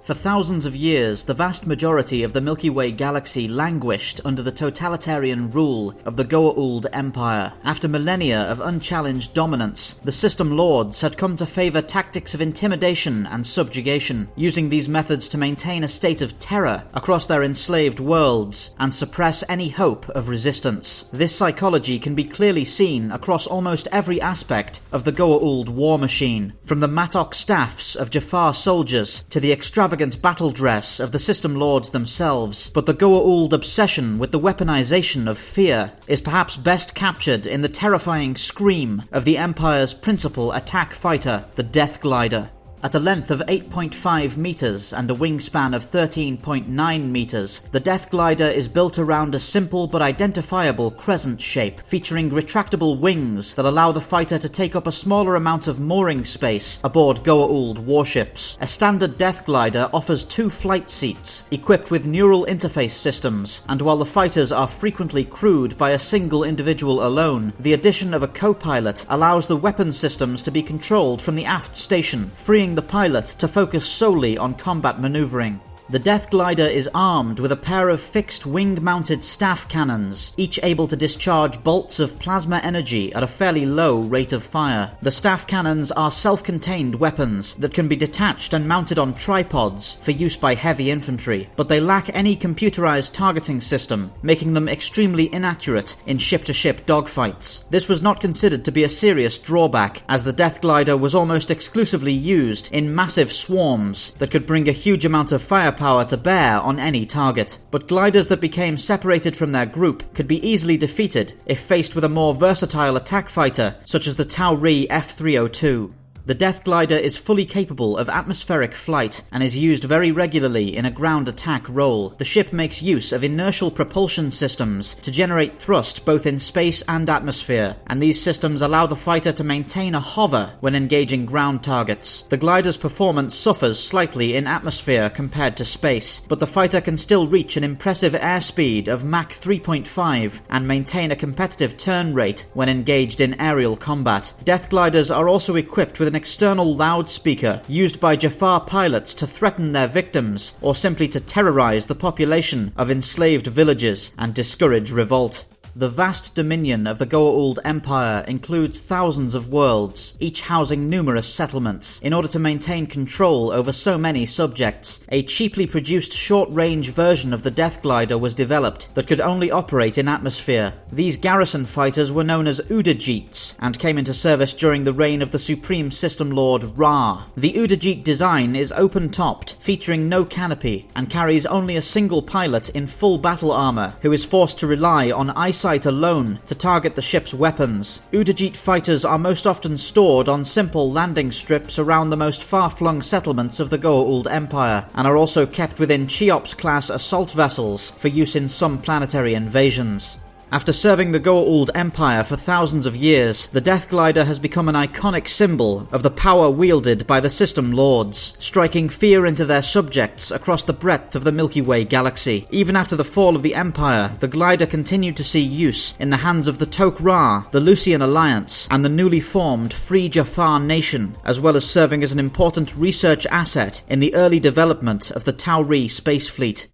For thousands of years, the vast majority of the Milky Way galaxy languished under the totalitarian rule of the Goa'uld Empire. After millennia of unchallenged dominance, the system lords had come to favor tactics of intimidation and subjugation, using these methods to maintain a state of terror across their enslaved worlds and suppress any hope of resistance. This psychology can be clearly seen across almost every aspect of the Goa'uld war machine, from the mattock staffs of Jafar soldiers to the extravagant battle dress of the system lords themselves. But the Goa'uld obsession with the weaponization of fear is perhaps best captured in the terrifying scream of the Empire's principal attack fighter, the Death Glider. At a length of 8.5 meters and a wingspan of 13.9 meters, the Death Glider is built around a simple but identifiable crescent shape, featuring retractable wings that allow the fighter to take up a smaller amount of mooring space aboard Goa'uld warships. A standard Death Glider offers 2 flight seats, equipped with neural interface systems, and while the fighters are frequently crewed by a single individual alone, the addition of a co-pilot allows the weapon systems to be controlled from the aft station, freeing the pilot to focus solely on combat maneuvering. The Death Glider is armed with a pair of fixed wing-mounted staff cannons, each able to discharge bolts of plasma energy at a fairly low rate of fire. The staff cannons are self-contained weapons that can be detached and mounted on tripods for use by heavy infantry, but they lack any computerized targeting system, making them extremely inaccurate in ship-to-ship dogfights. This was not considered to be a serious drawback, as the Death Glider was almost exclusively used in massive swarms that could bring a huge amount of firepower to bear on any target. But gliders that became separated from their group could be easily defeated if faced with a more versatile attack fighter, such as the teal'c F-302. The Death Glider is fully capable of atmospheric flight and is used very regularly in a ground attack role. The ship makes use of inertial propulsion systems to generate thrust both in space and atmosphere, and these systems allow the fighter to maintain a hover when engaging ground targets. The glider's performance suffers slightly in atmosphere compared to space, but the fighter can still reach an impressive airspeed of Mach 3.5 and maintain a competitive turn rate when engaged in aerial combat. Death Gliders are also equipped with an external loudspeaker used by Jafar pilots to threaten their victims or simply to terrorize the population of enslaved villages and discourage revolt. The vast dominion of the Goa'uld Empire includes thousands of worlds, each housing numerous settlements. In order to maintain control over so many subjects, a cheaply produced short-range version of the Death Glider was developed that could only operate in atmosphere. These garrison fighters were known as ubiquitous and came into service during the reign of the Supreme System Lord Ra. The ubiquitous design is open-topped, featuring no canopy, and carries only a single pilot in full battle armor who is forced to rely on eyesight alone to target the ship's weapons. ubiquitous fighters are most often stored on simple landing strips around the most far-flung settlements of the Goa'uld Empire, and are also kept within Cheops-class assault vessels for use in some planetary invasions. After serving the Goa'uld Empire for thousands of years, the Death Glider has become an iconic symbol of the power wielded by the System Lords, striking fear into their subjects across the breadth of the Milky Way galaxy. Even after the fall of the Empire, the glider continued to see use in the hands of the Tok-Ra, the Lucian Alliance, and the newly formed Free Jafar Nation, as well as serving as an important research asset in the early development of the teal'c space fleet.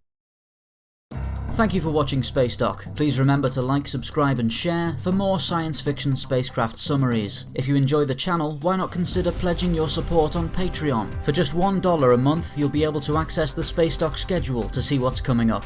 Thank you for watching Spacedock. Please remember to like, subscribe and share for more science fiction spacecraft summaries. If you enjoy the channel, why not consider pledging your support on Patreon? For just $1 a month, you'll be able to access the Spacedock schedule to see what's coming up.